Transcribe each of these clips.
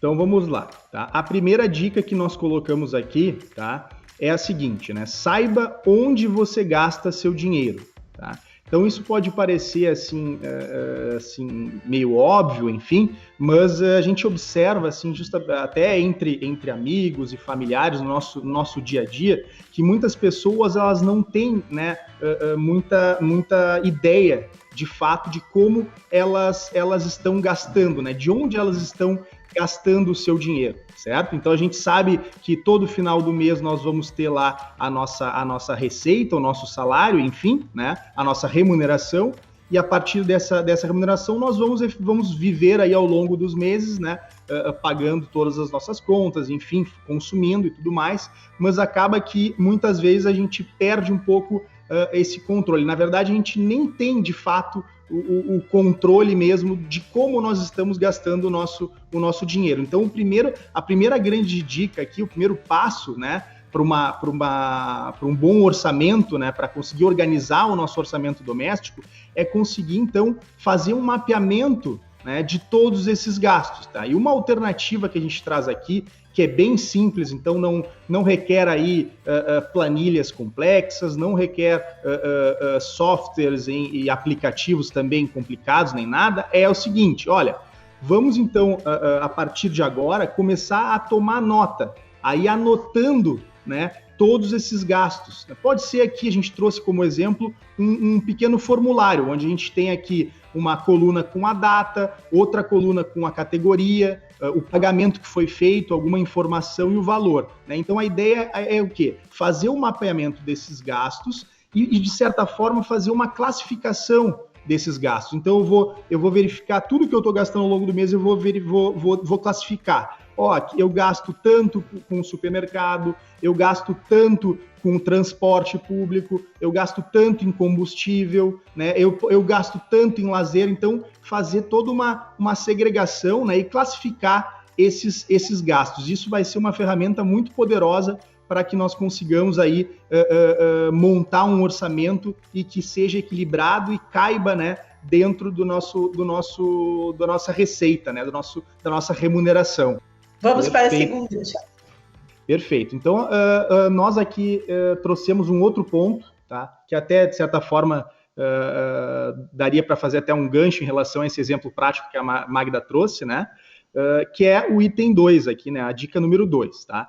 Então vamos lá, tá? A primeira dica que nós colocamos aqui, tá, é a seguinte, né? Saiba onde você gasta seu dinheiro, tá? Então isso pode parecer assim, meio óbvio, enfim, mas a gente observa assim, até entre amigos e familiares no nosso dia a dia, que muitas pessoas elas não têm, né, muita ideia de fato de como elas estão gastando, né? De onde elas estão gastando o seu dinheiro, certo? Então a gente sabe que todo final do mês nós vamos ter lá a nossa receita, o nosso salário, enfim, né? A nossa remuneração, e a partir dessa remuneração nós vamos viver aí ao longo dos meses, né? Pagando todas as nossas contas, enfim, consumindo e tudo mais, mas acaba que muitas vezes a gente perde um pouco esse controle. Na verdade, a gente nem tem, de fato, o controle mesmo de como nós estamos gastando o nosso dinheiro. Então, a primeira grande dica aqui, o primeiro passo, né, para um bom orçamento, né, para conseguir organizar o nosso orçamento doméstico, é conseguir, então, fazer um mapeamento, né, de todos esses gastos, tá? E uma alternativa que a gente traz aqui, que é bem simples, então não requer aí planilhas complexas, não requer softwares e aplicativos também complicados, nem nada, é o seguinte, olha, vamos então, a partir de agora, começar a tomar nota, aí anotando, né, todos esses gastos. Pode ser aqui, a gente trouxe como exemplo um pequeno formulário, onde a gente tem aqui uma coluna com a data, outra coluna com a categoria, o pagamento que foi feito, alguma informação e o valor, né? Então a ideia é o quê? Fazer um mapeamento desses gastos e de certa forma, fazer uma classificação desses gastos. Então eu vou verificar tudo que eu estou gastando ao longo do mês, eu vou classificar. Ó, eu gasto tanto com o supermercado, eu gasto tanto com transporte público, eu gasto tanto em combustível, né? Eu gasto tanto em lazer. Então, fazer toda uma segregação, né, e classificar esses gastos. Isso vai ser uma ferramenta muito poderosa para que nós consigamos aí montar um orçamento e que seja equilibrado e caiba, né, dentro da nossa receita, né, da nossa remuneração. Vamos para a segunda, Thiago. Perfeito. Então, nós aqui trouxemos um outro ponto, tá? Que até, de certa forma, daria para fazer até um gancho em relação a esse exemplo prático que a Magda trouxe, né? Que é o item 2 aqui, né? A dica número 2, tá?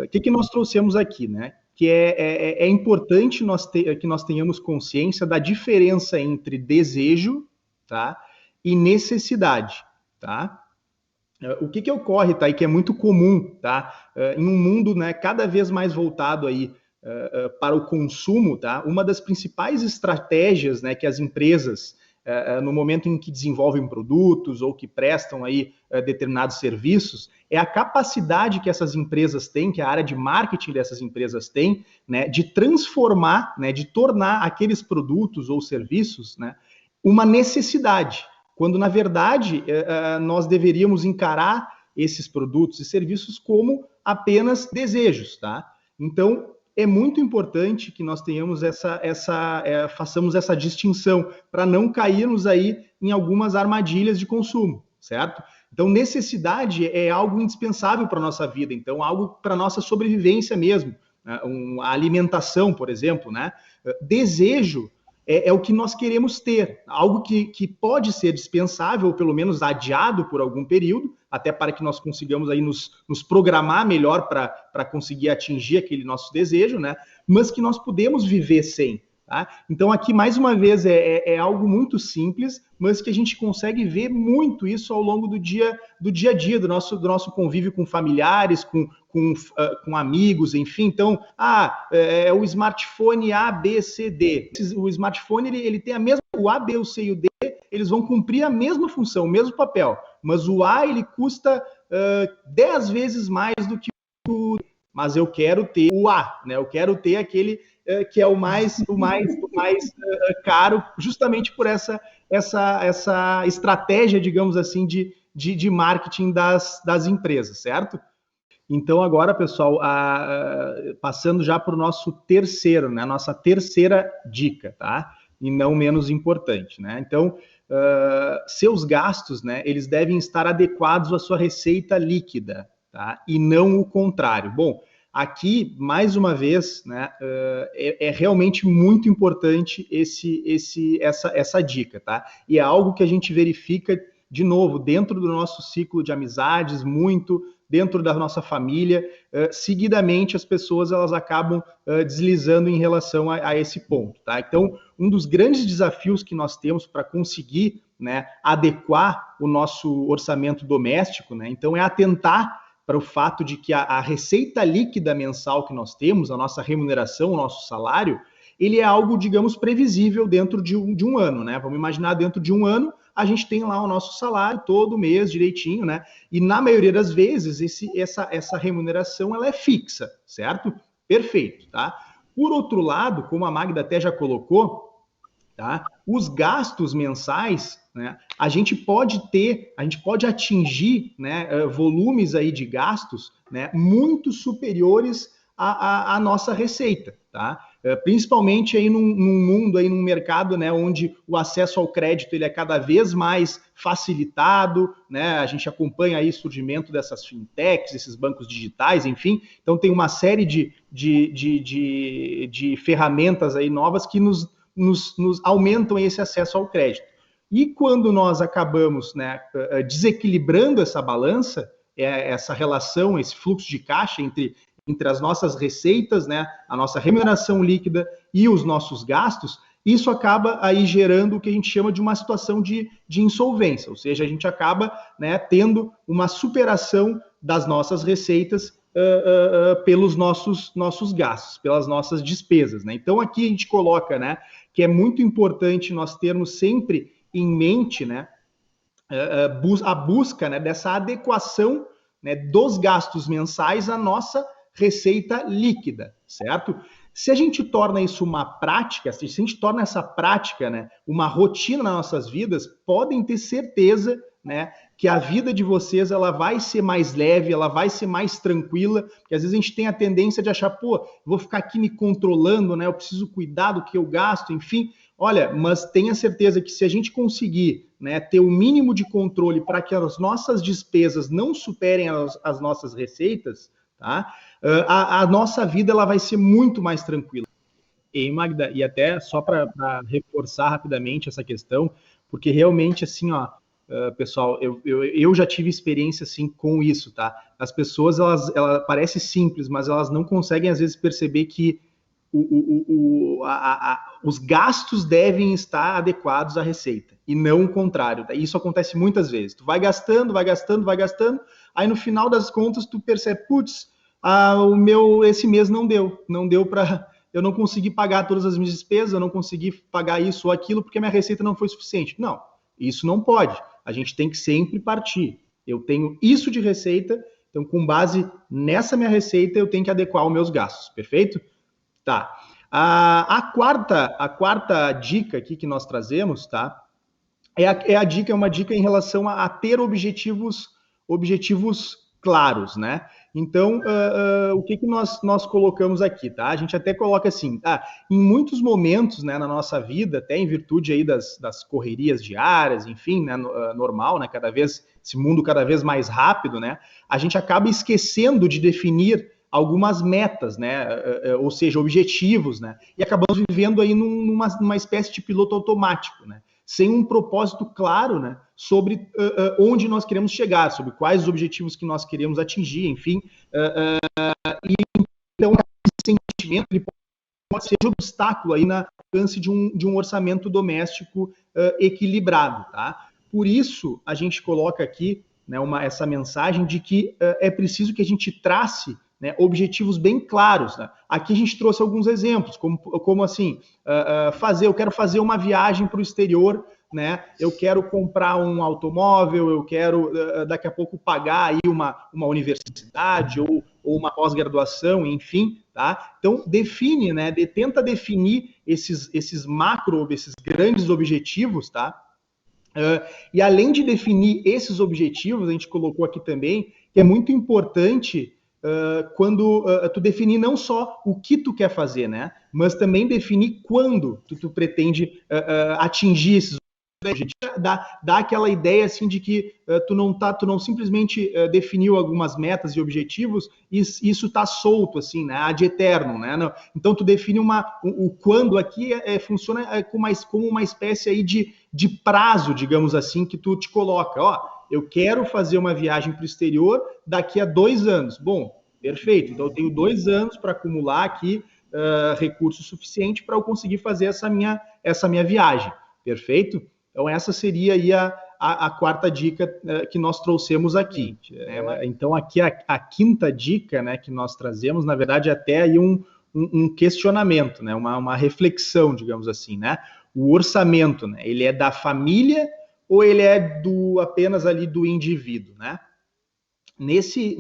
O que nós trouxemos aqui, né? Que é importante que nós tenhamos consciência da diferença entre desejo, tá? E necessidade, tá? O que ocorre, tá? E que é muito comum, tá? Em um mundo, né, cada vez mais voltado aí para o consumo, tá? Uma das principais estratégias, né, que as empresas, no momento em que desenvolvem produtos ou que prestam aí determinados serviços, é a capacidade que essas empresas têm, que a área de marketing dessas empresas tem, né, de transformar, né, de tornar aqueles produtos ou serviços, né, uma necessidade. Quando, na verdade, nós deveríamos encarar esses produtos e serviços como apenas desejos, tá? Então, é muito importante que nós tenhamos façamos essa distinção para não cairmos aí em algumas armadilhas de consumo, certo? Então, necessidade é algo indispensável para a nossa vida, então, algo para a nossa sobrevivência mesmo, né? A alimentação, por exemplo, né? Desejo é o que nós queremos ter, algo que pode ser dispensável, ou pelo menos adiado por algum período, até para que nós consigamos aí nos programar melhor para conseguir atingir aquele nosso desejo, né? Mas que nós podemos viver sem. Tá? Então aqui, mais uma vez, é algo muito simples, mas que a gente consegue ver muito isso ao longo do dia a dia, do nosso convívio com familiares, com amigos, enfim. Então, o smartphone A, B, C, D. O smartphone, ele tem o A, B, o C e o D, eles vão cumprir a mesma função, o mesmo papel, mas o A, ele custa 10 vezes mais do que o... Mas eu quero ter o A, né? Eu quero ter aquele que é o mais caro, justamente por essa estratégia, digamos assim, de marketing das empresas, certo? Então, agora, pessoal, passando já para o nosso terceiro, né? A nossa terceira dica, tá? e não menos importante, né? Então, seus gastos, né, eles devem estar adequados à sua receita líquida, tá? E não o contrário. Bom, aqui, mais uma vez, né, é realmente muito importante essa dica, tá? E é algo que a gente verifica, de novo, dentro do nosso ciclo de amizades, muito dentro da nossa família, seguidamente as pessoas elas acabam deslizando em relação a esse ponto, tá? Então, um dos grandes desafios que nós temos para conseguir, né, adequar o nosso orçamento doméstico, né, então é atentar para o fato de que a receita líquida mensal que nós temos, a nossa remuneração, o nosso salário, ele é algo, digamos, previsível dentro de um ano, né? Vamos imaginar, dentro de um ano, a gente tem lá o nosso salário todo mês direitinho, né? E na maioria das vezes, essa remuneração ela é fixa, certo? Perfeito, tá? Por outro lado, como a Magda até já colocou, tá? Os gastos mensais, né, a gente pode atingir, né, volumes aí de gastos, né, muito superiores à nossa receita, tá? Principalmente aí num mundo, aí num mercado, né, onde o acesso ao crédito ele é cada vez mais facilitado, né? A gente acompanha aí o surgimento dessas fintechs, esses bancos digitais, enfim. Então tem uma série de ferramentas aí novas que nos aumentam esse acesso ao crédito. E quando nós acabamos, né, desequilibrando essa balança, essa relação, esse fluxo de caixa entre as nossas receitas, né, a nossa remuneração líquida e os nossos gastos, isso acaba aí gerando o que a gente chama de uma situação de insolvência, ou seja, a gente acaba, né, tendo uma superação das nossas receitas pelos nossos gastos, pelas nossas despesas, né? Então aqui a gente coloca, né, que é muito importante nós termos sempre em mente, né, a busca, né, dessa adequação, né, dos gastos mensais à nossa receita líquida, certo? Se a gente torna isso uma prática, se a gente torna essa prática, né, uma rotina nas nossas vidas, podem ter certeza, né, que a vida de vocês ela vai ser mais leve, ela vai ser mais tranquila, porque às vezes a gente tem a tendência de achar, pô, vou ficar aqui me controlando, né, eu preciso cuidar do que eu gasto, enfim. Olha, mas tenha certeza que se a gente conseguir, né, ter o mínimo de controle para que as nossas despesas não superem as nossas receitas, tá? A nossa vida ela vai ser muito mais tranquila. E Magda, e até só para reforçar rapidamente essa questão, porque realmente assim, ó, pessoal, eu já tive experiência assim com isso, tá? As pessoas elas parece simples, mas elas não conseguem às vezes perceber que os gastos devem estar adequados à receita e não o contrário. Isso acontece muitas vezes. Tu vai gastando, aí no final das contas tu percebe, putz, esse mês não deu para, eu não consegui pagar todas as minhas despesas, eu não consegui pagar isso ou aquilo porque minha receita não foi suficiente. Não, isso não pode. A gente tem que sempre partir. Eu tenho isso de receita, então com base nessa minha receita eu tenho que adequar os meus gastos, perfeito? Tá. A quarta dica aqui que nós trazemos, tá? É uma dica em relação a ter objetivos claros, né? Então, o que nós colocamos aqui, tá? A gente até coloca assim, em muitos momentos, né, na nossa vida, até em virtude aí das correrias diárias, enfim, né, normal, né, esse mundo cada vez mais rápido, né, a gente acaba esquecendo de definir algumas metas, né, ou seja, objetivos, né, e acabamos vivendo aí numa espécie de piloto automático, né, sem um propósito claro, né, sobre onde nós queremos chegar, sobre quais os objetivos que nós queremos atingir, enfim. E então, esse sentimento ele pode ser de obstáculo aí na alcance de um orçamento doméstico equilibrado, tá? Por isso, a gente coloca aqui, né, essa mensagem de que é preciso que a gente trace, né, objetivos bem claros, né? Aqui a gente trouxe alguns exemplos, como assim, eu quero fazer uma viagem para o exterior, né? Eu quero comprar um automóvel, eu quero daqui a pouco pagar aí uma universidade ou uma pós-graduação, enfim, tá? Então define, né? Tenta definir esses grandes objetivos, tá? E além de definir esses objetivos, a gente colocou aqui também que é muito importante quando tu definir não só o que tu quer fazer, né? Mas também definir quando tu pretende atingir esses objetivos. Dá aquela ideia assim de que tu não simplesmente definiu algumas metas e objetivos e isso tá solto assim, né? Ad eterno, né? Não, então tu define o quando aqui funciona como uma espécie aí de prazo, digamos assim, que tu te coloca, ó. Eu quero fazer uma viagem para o exterior daqui a 2 anos. Bom, perfeito. Então, eu tenho 2 anos para acumular aqui recurso suficiente para eu conseguir fazer essa minha viagem. Perfeito? Então, essa seria aí a quarta dica que nós trouxemos aqui. Então, aqui a quinta dica, né, que nós trazemos, na verdade, é até aí um questionamento, né, uma reflexão, digamos assim, né? O orçamento, né, ele é da família ou ele é apenas ali do indivíduo, né? Nesse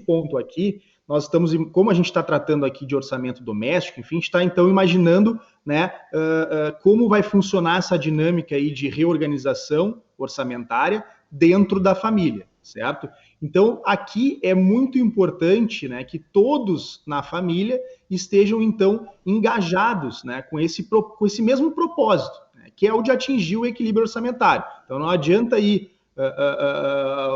ponto aqui, nós estamos, como a gente está tratando aqui de orçamento doméstico, enfim, a gente está então imaginando, né, como vai funcionar essa dinâmica aí de reorganização orçamentária dentro da família, certo? Então, aqui é muito importante, né, que todos na família estejam então engajados, né, com esse mesmo propósito, que é o de atingir o equilíbrio orçamentário. Então, não adianta aí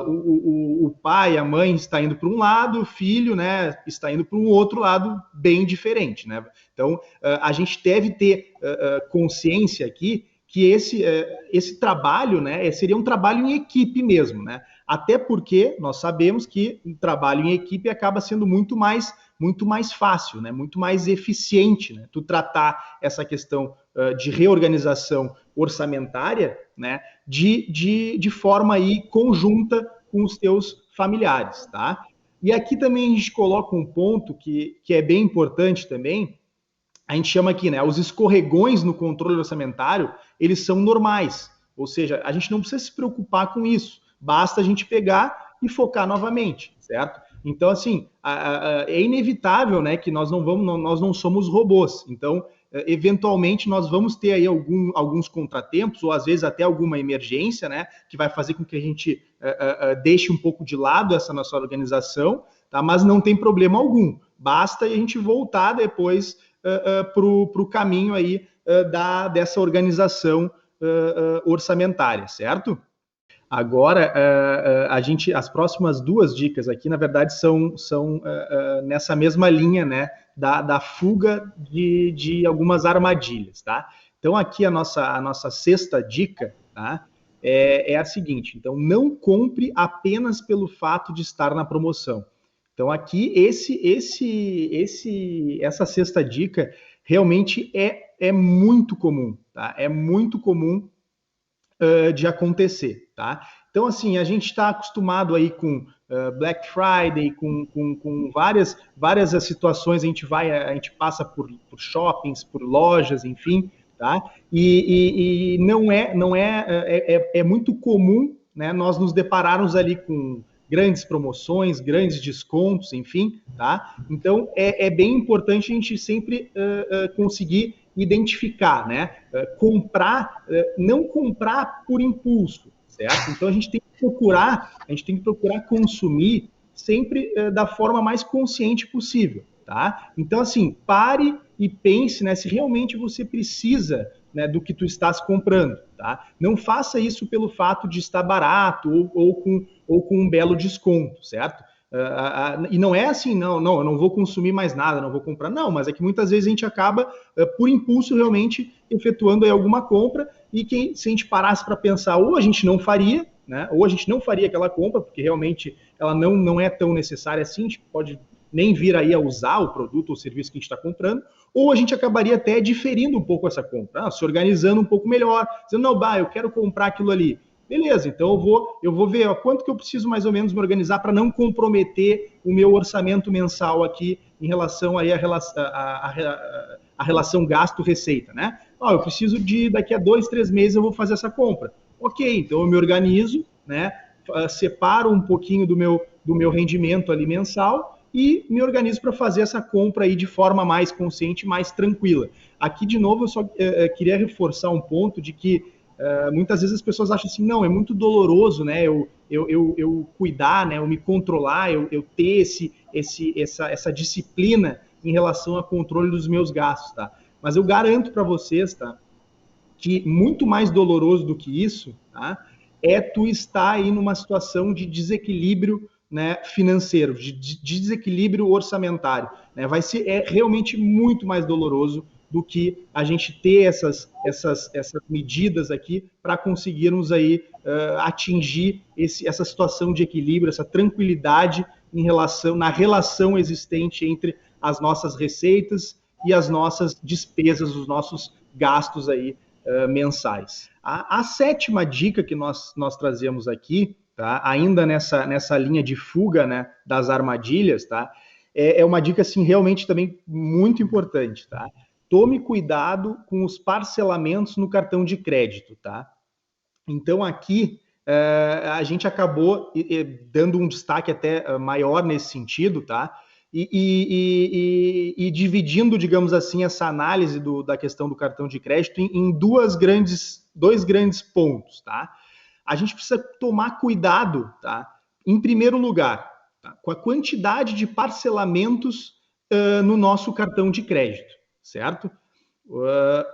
o pai, a mãe está indo para um lado, o filho, né, está indo para um outro lado bem diferente, né? Então, a gente deve ter consciência aqui que esse trabalho, né, seria um trabalho em equipe mesmo, né? Até porque nós sabemos que o trabalho em equipe acaba sendo muito mais fácil, né? Muito mais eficiente, né? Tu tratar essa questão de reorganização orçamentária, né? De forma aí conjunta com os teus familiares, tá? E aqui também a gente coloca um ponto que é bem importante também. A gente chama aqui, né? Os escorregões no controle orçamentário, eles são normais. Ou seja, a gente não precisa se preocupar com isso. Basta a gente pegar e focar novamente, certo? Então, assim, é inevitável, né, que nós não somos robôs. Então, eventualmente, nós vamos ter aí alguns contratempos, ou às vezes até alguma emergência, né, que vai fazer com que a gente deixe um pouco de lado essa nossa organização, tá? Mas não tem problema algum. Basta a gente voltar depois para o caminho aí dessa organização orçamentária, certo? Agora, as próximas 2 dicas aqui, na verdade, são nessa mesma linha, né, da fuga de algumas armadilhas, tá? Então, aqui a nossa sexta dica, tá, é a seguinte: então, não compre apenas pelo fato de estar na promoção. Então, aqui, essa sexta dica realmente é muito comum, tá? É muito comum de acontecer, tá? Então, assim, a gente está acostumado aí com Black Friday, com várias situações, a gente passa por shoppings, por lojas, enfim, tá? E não é muito comum, né, nós nos depararmos ali com grandes promoções, grandes descontos, enfim, tá? Então, é bem importante a gente sempre conseguir identificar, né? Não comprar por impulso, certo? Então a gente tem que procurar consumir sempre da forma mais consciente possível, tá? Então, assim, pare e pense, né, se realmente você precisa, né, do que tu estás comprando, tá? Não faça isso pelo fato de estar barato ou com um belo desconto, certo? E não é assim, não, eu não vou consumir mais nada, não vou comprar. Não, mas é que muitas vezes a gente acaba, por impulso, realmente efetuando aí alguma compra e se a gente parasse para pensar, ou a gente não faria, né? Ou a gente não faria aquela compra, porque realmente ela não é tão necessária assim, a gente pode nem vir aí a usar o produto ou serviço que a gente está comprando, ou a gente acabaria até diferindo um pouco essa compra, se organizando um pouco melhor, dizendo, não, eu quero comprar aquilo ali. Beleza, então eu vou ver quanto que eu preciso mais ou menos me organizar para não comprometer o meu orçamento mensal aqui em relação aí a relação gasto-receita, né? Eu preciso daqui a 2, 3 meses eu vou fazer essa compra. Ok, então eu me organizo, né? Separo um pouquinho do meu rendimento ali mensal e me organizo para fazer essa compra aí de forma mais consciente, mais tranquila. Aqui, de novo, eu só queria reforçar um ponto de que muitas vezes as pessoas acham assim, não, é muito doloroso, né, eu cuidar, né, eu me controlar, eu ter essa disciplina em relação ao controle dos meus gastos, tá? Mas eu garanto para vocês, tá, que muito mais doloroso do que isso, tá, é tu estar aí numa situação de desequilíbrio, né, financeiro, de desequilíbrio orçamentário, né? É realmente muito mais doloroso do que a gente ter essas medidas aqui para conseguirmos aí atingir essa situação de equilíbrio, essa tranquilidade na relação existente entre as nossas receitas e as nossas despesas, os nossos gastos aí mensais. A sétima dica que nós trazemos aqui, tá? Ainda nessa linha de fuga, né, das armadilhas, tá? É uma dica assim realmente também muito importante, tá? Tome cuidado com os parcelamentos no cartão de crédito, tá? Então aqui a gente acabou dando um destaque até maior nesse sentido, tá? E dividindo, digamos assim, essa análise da questão do cartão de crédito em dois grandes pontos, tá? A gente precisa tomar cuidado, tá? Em primeiro lugar, tá? Com a quantidade de parcelamentos no nosso cartão de crédito, certo?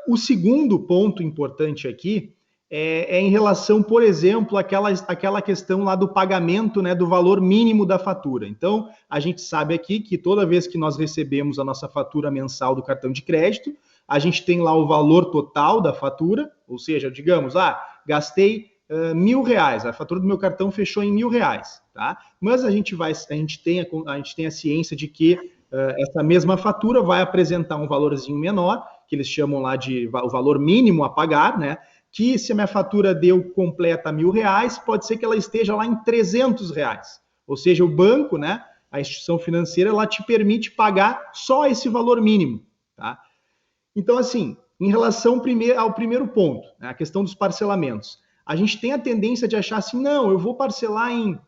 O segundo ponto importante aqui é em relação, por exemplo, àquela questão lá do pagamento, né, do valor mínimo da fatura. Então, a gente sabe aqui que toda vez que nós recebemos a nossa fatura mensal do cartão de crédito, a gente tem lá o valor total da fatura, ou seja, digamos, gastei R$1.000, a fatura do meu cartão fechou em R$1.000, tá? Mas a gente tem a ciência de que essa mesma fatura vai apresentar um valorzinho menor, que eles chamam lá de o valor mínimo a pagar, né? Que se a minha fatura deu completa R$1.000, pode ser que ela esteja lá em R$300. Ou seja, o banco, né, a instituição financeira, ela te permite pagar só esse valor mínimo, tá? Então, assim, em relação ao primeiro ponto, né, a questão dos parcelamentos, a gente tem a tendência de achar assim, não, eu vou parcelar em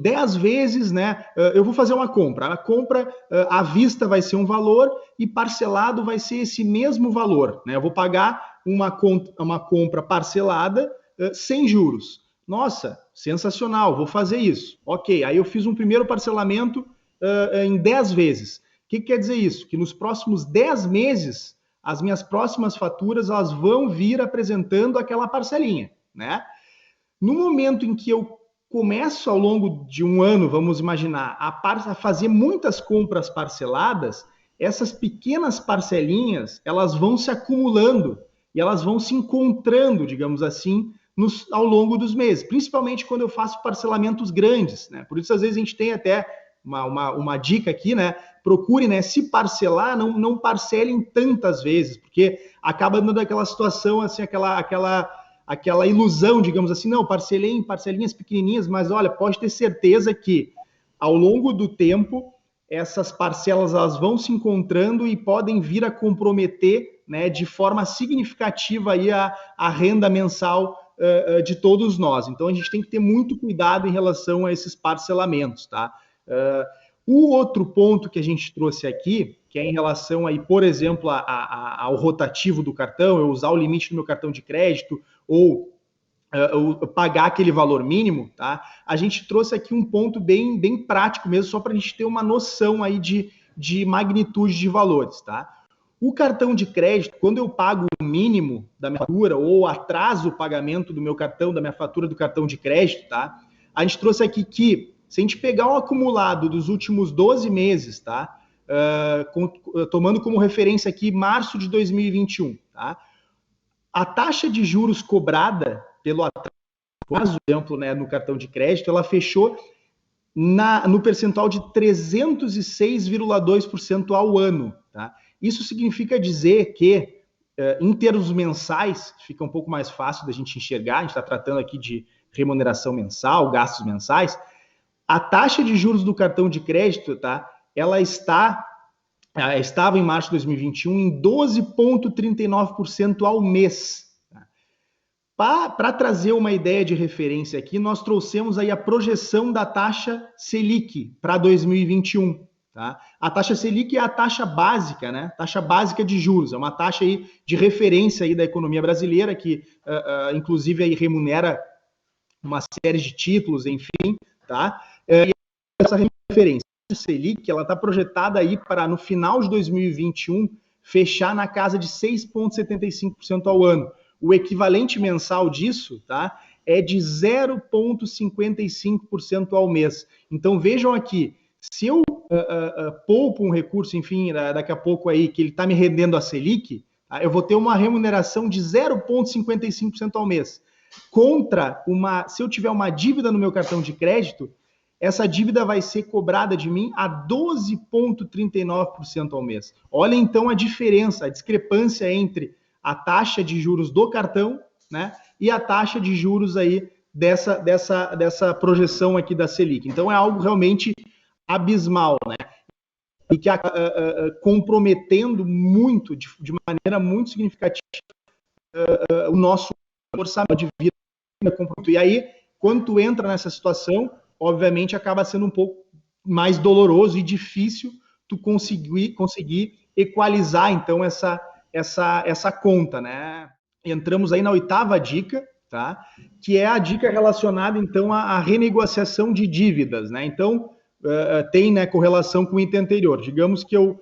10 vezes, né? Eu vou fazer uma compra. A compra à vista vai ser um valor e parcelado vai ser esse mesmo valor, né? Eu vou pagar uma compra parcelada sem juros. Nossa, sensacional, vou fazer isso. Ok, aí eu fiz um primeiro parcelamento em 10 vezes. O que quer dizer isso? Que nos próximos 10 meses, as minhas próximas faturas elas vão vir apresentando aquela parcelinha, né? No momento em que eu começo ao longo de um ano, vamos imaginar, a fazer muitas compras parceladas, essas pequenas parcelinhas, elas vão se acumulando e elas vão se encontrando, digamos assim, ao longo dos meses, principalmente quando eu faço parcelamentos grandes, né? Por isso, às vezes, a gente tem até uma dica aqui, né? Procure, né, se parcelar, não parcelem tantas vezes, porque acaba dando aquela situação, assim, aquela ilusão, digamos assim, não, parcelei em parcelinhas pequenininhas, mas olha, pode ter certeza que ao longo do tempo essas parcelas elas vão se encontrando e podem vir a comprometer, né, de forma significativa aí a renda mensal de todos nós. Então a gente tem que ter muito cuidado em relação a esses parcelamentos, tá? O outro ponto que a gente trouxe aqui, que é em relação aí, por exemplo, ao rotativo do cartão, eu usar o limite do meu cartão de crédito ou pagar aquele valor mínimo, tá? A gente trouxe aqui um ponto bem prático mesmo, só para a gente ter uma noção aí de magnitude de valores, tá? O cartão de crédito, quando eu pago o mínimo da minha fatura ou atraso o pagamento do meu cartão, da minha fatura do cartão de crédito, tá? A gente trouxe aqui que, se a gente pegar um acumulado dos últimos 12 meses, tá? Tomando como referência aqui março de 2021, tá? A taxa de juros cobrada pelo atraso, por exemplo, né, no cartão de crédito, ela fechou no percentual de 306,2% ao ano, tá? Isso significa dizer que, em termos mensais, fica um pouco mais fácil da gente enxergar, a gente está tratando aqui de remuneração mensal, gastos mensais, a taxa de juros do cartão de crédito, tá? Ela estava em março de 2021 em 12,39% ao mês. Tá? Para trazer uma ideia de referência aqui, nós trouxemos aí a projeção da taxa Selic para 2021. Tá? A taxa Selic é a taxa básica, né? Taxa básica de juros, é uma taxa aí de referência aí da economia brasileira que, inclusive, aí remunera uma série de títulos, enfim, tá? E essa referência a Selic, ela está projetada aí para no final de 2021 fechar na casa de 6,75% ao ano. O equivalente mensal disso, tá? É de 0,55% ao mês. Então vejam aqui, se eu poupo um recurso, enfim, daqui a pouco aí, que ele está me rendendo a Selic, tá? Eu vou ter uma remuneração de 0,55% ao mês. Contra se eu tiver uma dívida no meu cartão de crédito, essa dívida vai ser cobrada de mim a 12,39% ao mês. Olha então a diferença, a discrepância entre a taxa de juros do cartão, né, e a taxa de juros aí dessa projeção aqui da Selic. Então é algo realmente abismal, né? E que comprometendo muito, de maneira muito significativa, o nosso orçamento de vida. E aí, quando tu entra nessa situação, obviamente acaba sendo um pouco mais doloroso e difícil tu conseguir equalizar, então, essa conta, né? Entramos aí na 8ª dica, tá? Que é a dica relacionada, então, à renegociação de dívidas, né? Então, tem, né, correlação com o item anterior. Digamos que eu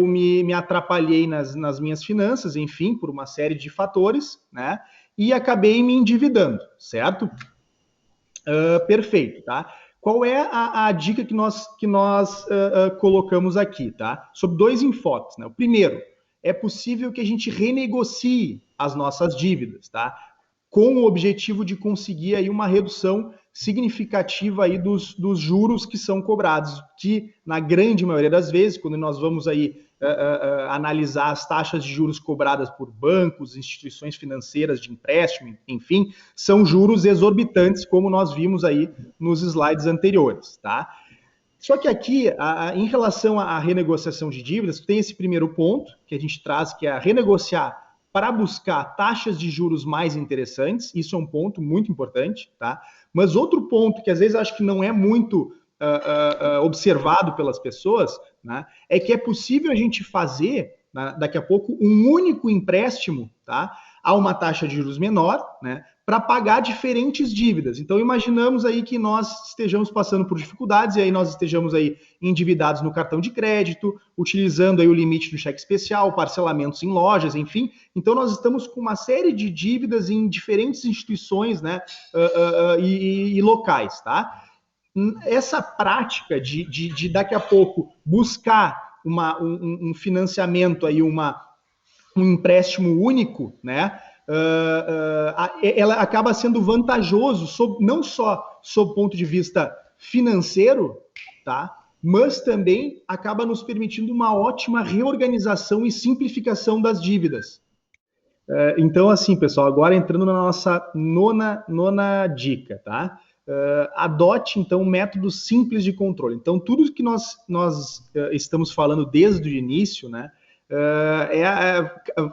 me atrapalhei nas minhas finanças, enfim, por uma série de fatores, né? E acabei me endividando, certo? Perfeito, tá? Qual é a dica que nós colocamos aqui, tá? Sobre 2 enfoques, né? O primeiro, é possível que a gente renegocie as nossas dívidas, tá? Com o objetivo de conseguir aí uma redução significativa aí dos juros que são cobrados, que na grande maioria das vezes, quando nós vamos aí analisar as taxas de juros cobradas por bancos, instituições financeiras de empréstimo, enfim, são juros exorbitantes, como nós vimos aí nos slides anteriores, tá? Só que aqui, em relação à renegociação de dívidas, tem esse primeiro ponto que a gente traz, que é renegociar para buscar taxas de juros mais interessantes. Isso é um ponto muito importante, tá? Mas outro ponto que às vezes acho que não é muito observado pelas pessoas, né, é que é possível a gente fazer, né, daqui a pouco, um único empréstimo, tá, a uma taxa de juros menor, né, para pagar diferentes dívidas. Então, imaginamos aí que nós estejamos passando por dificuldades e aí nós estejamos aí endividados no cartão de crédito, utilizando aí o limite do cheque especial, parcelamentos em lojas, enfim. Então, nós estamos com uma série de dívidas em diferentes instituições, né, e locais, tá? Essa prática de daqui a pouco buscar um financiamento aí, um empréstimo único, né? Ela acaba sendo vantajoso, não só sob o ponto de vista financeiro, tá? Mas também acaba nos permitindo uma ótima reorganização e simplificação das dívidas. Então, assim, pessoal, agora entrando na nossa nona dica, tá? Adote, então, um método simples de controle. Então, tudo que nós estamos falando desde o início, né?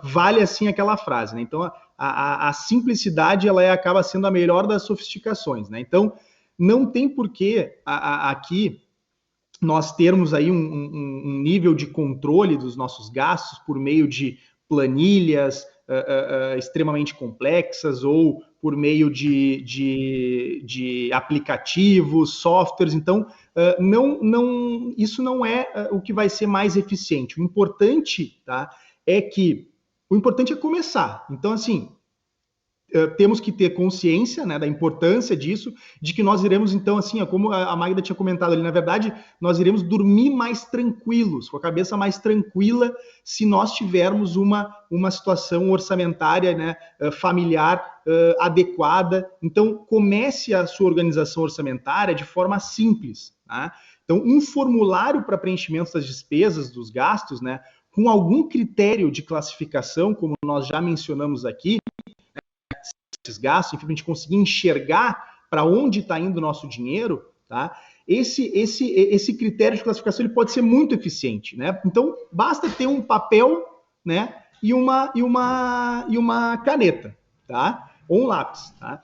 Vale assim aquela frase, né? Então a simplicidade ela acaba sendo a melhor das sofisticações, né? Então não tem porquê aqui nós termos aí um nível de controle dos nossos gastos por meio de planilhas extremamente complexas ou por meio de aplicativos, softwares. Então, isso não é o que vai ser mais eficiente. O importante, tá, o importante é começar. Então, assim, temos que ter consciência, né, da importância disso, de que nós iremos, então, assim, como a Magda tinha comentado ali, na verdade, nós iremos dormir mais tranquilos, com a cabeça mais tranquila, se nós tivermos uma situação orçamentária, né, familiar adequada. Então, comece a sua organização orçamentária de forma simples, né? Então, um formulário para preenchimento das despesas, dos gastos, né, com algum critério de classificação, como nós já mencionamos aqui, gastos, enfim, para a gente conseguir enxergar para onde está indo o nosso dinheiro, tá? Esse critério de classificação ele pode ser muito eficiente, né? Então, basta ter um papel, né, e uma caneta, tá? ou um lápis, tá?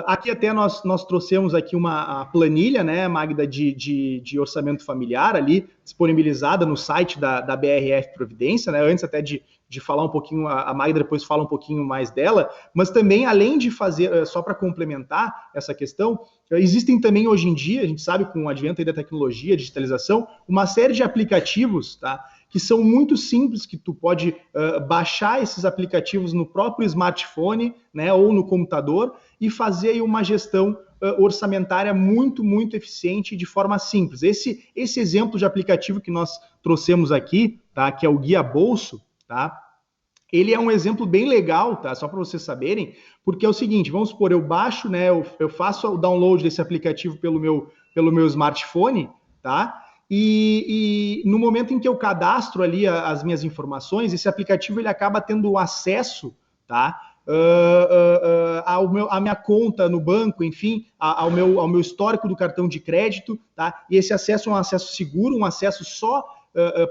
Aqui até nós trouxemos aqui uma planilha, né, Magda, de orçamento familiar ali, disponibilizada no site da BRF Providência, né, antes até de falar um pouquinho, a Magda depois fala um pouquinho mais dela, mas também, além de fazer, só para complementar essa questão, existem também hoje em dia, a gente sabe, com o advento aí da tecnologia, digitalização, uma série de aplicativos, tá, que são muito simples, que tu pode baixar esses aplicativos no próprio smartphone, né, ou no computador, e fazer aí uma gestão orçamentária muito, muito eficiente de forma simples. Esse exemplo de aplicativo que nós trouxemos aqui, tá, que é o Guia Bolso, tá, ele é um exemplo bem legal, tá, só para vocês saberem, porque é o seguinte, vamos supor, eu baixo, né, eu faço o download desse aplicativo pelo meu smartphone, tá, e no momento em que eu cadastro ali as minhas informações, esse aplicativo ele acaba tendo acesso, tá, à minha conta no banco, enfim, ao meu histórico do cartão de crédito, tá? E esse acesso é um acesso seguro, um acesso só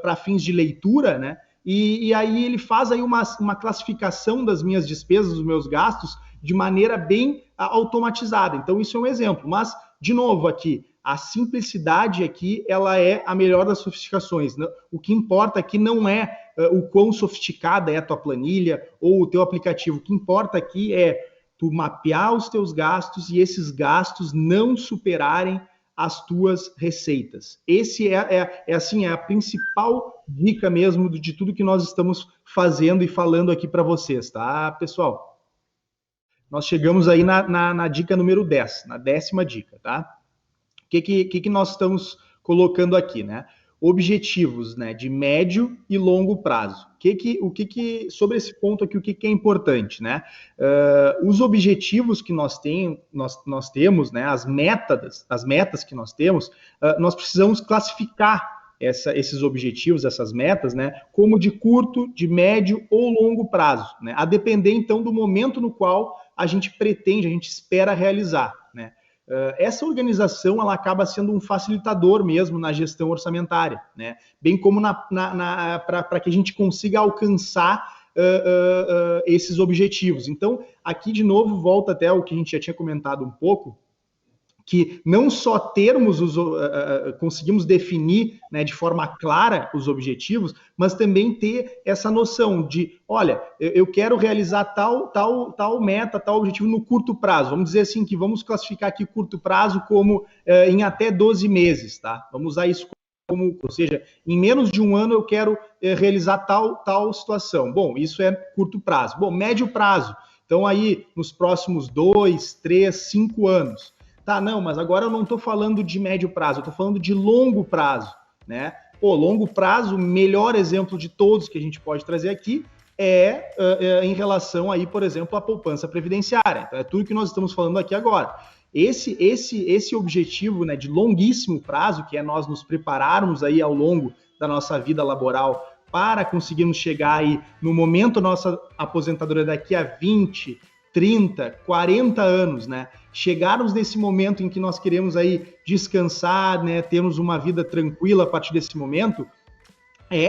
para fins de leitura, né? E aí ele faz aí uma classificação das minhas despesas, dos meus gastos, de maneira bem automatizada. Então, isso é um exemplo. Mas, de novo, aqui, a simplicidade aqui, ela é a melhor das sofisticações. O que importa aqui não é o quão sofisticada é a tua planilha ou o teu aplicativo. O que importa aqui é tu mapear os teus gastos e esses gastos não superarem as tuas receitas. Esse é a principal dica mesmo de tudo que nós estamos fazendo e falando aqui para vocês, tá, pessoal? Nós chegamos aí na dica número 10, na 10ª dica, tá? O que nós estamos colocando aqui, né? Objetivos, né, de médio e longo prazo. Sobre esse ponto aqui, o que é importante, né? Os objetivos que nós temos, né, as metas que nós temos, nós precisamos classificar esses objetivos, essas metas, né, como de curto, de médio ou longo prazo, né? A depender, então, do momento no qual a gente espera realizar, né? Essa organização ela acaba sendo um facilitador mesmo na gestão orçamentária, né? Bem como para que a gente consiga alcançar esses objetivos. Então, aqui de novo, volta até o que a gente já tinha comentado um pouco, que não só conseguimos definir, né, de forma clara os objetivos, mas também ter essa noção de, olha, eu quero realizar tal meta, tal objetivo no curto prazo. Vamos dizer assim, que vamos classificar aqui curto prazo como em até 12 meses, tá? Vamos usar isso como, ou seja, em menos de um ano eu quero realizar tal situação. Bom, isso é curto prazo. Bom, médio prazo. Então aí, nos próximos 2, 3, 5 anos. Tá, não, mas agora eu não estou falando de médio prazo, eu estou falando de longo prazo, né? Pô, longo prazo, o melhor exemplo de todos que a gente pode trazer aqui em relação aí, por exemplo, à poupança previdenciária. Então, é tudo que nós estamos falando aqui agora. Esse objetivo, né, de longuíssimo prazo, que é nós nos prepararmos aí ao longo da nossa vida laboral para conseguirmos chegar aí no momento da nossa aposentadoria daqui a 20, 30, 40 anos, né? Chegarmos nesse momento em que nós queremos aí descansar, né? Termos uma vida tranquila a partir desse momento,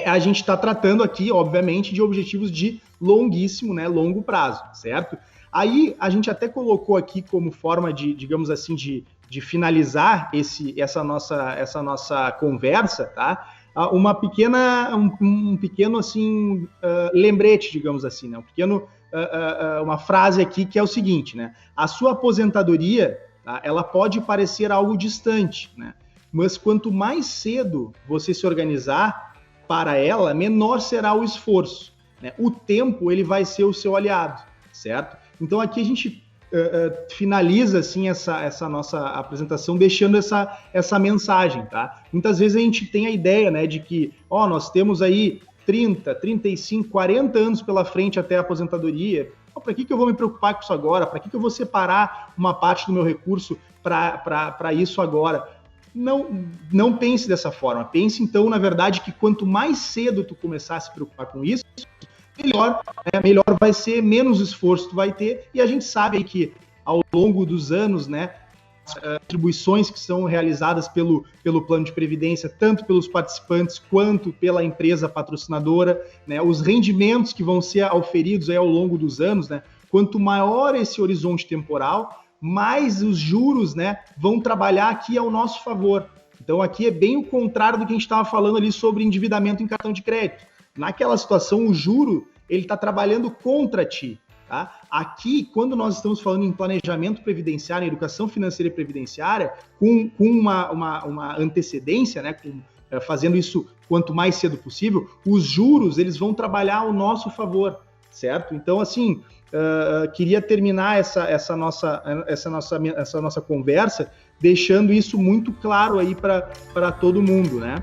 a gente está tratando aqui, obviamente, de objetivos de longuíssimo, né? Longo prazo, certo? Aí a gente até colocou aqui como forma de, digamos assim, de finalizar essa nossa conversa, tá? Um pequeno assim lembrete, digamos assim, né? Uma frase aqui que é o seguinte, né? A sua aposentadoria, tá, ela pode parecer algo distante, né? Mas quanto mais cedo você se organizar para ela, menor será o esforço, né? O tempo ele vai ser o seu aliado, certo? Então aqui a gente finaliza assim essa nossa apresentação deixando essa mensagem, tá? Muitas vezes a gente tem a ideia, né, de que nós temos aí 30, 35, 40 anos pela frente até a aposentadoria. Para que eu vou me preocupar com isso agora? Para que eu vou separar uma parte do meu recurso para isso agora? Não pense dessa forma. Pense, então, na verdade, que quanto mais cedo tu começar a se preocupar com isso, melhor vai ser, menos esforço tu vai ter. E a gente sabe aí que, ao longo dos anos, né, atribuições que são realizadas pelo plano de previdência, tanto pelos participantes quanto pela empresa patrocinadora, né, os rendimentos que vão ser auferidos aí ao longo dos anos, né, quanto maior esse horizonte temporal, mais os juros, né, vão trabalhar aqui ao nosso favor. Então aqui é bem o contrário do que a gente estava falando ali sobre endividamento em cartão de crédito. Naquela situação, o juro ele está trabalhando contra ti. Tá? Aqui, quando nós estamos falando em planejamento previdenciário, em educação financeira e previdenciária, com uma antecedência, né, fazendo isso quanto mais cedo possível, os juros eles vão trabalhar ao nosso favor, certo? Então, assim, queria terminar essa nossa conversa deixando isso muito claro aí para todo mundo, né?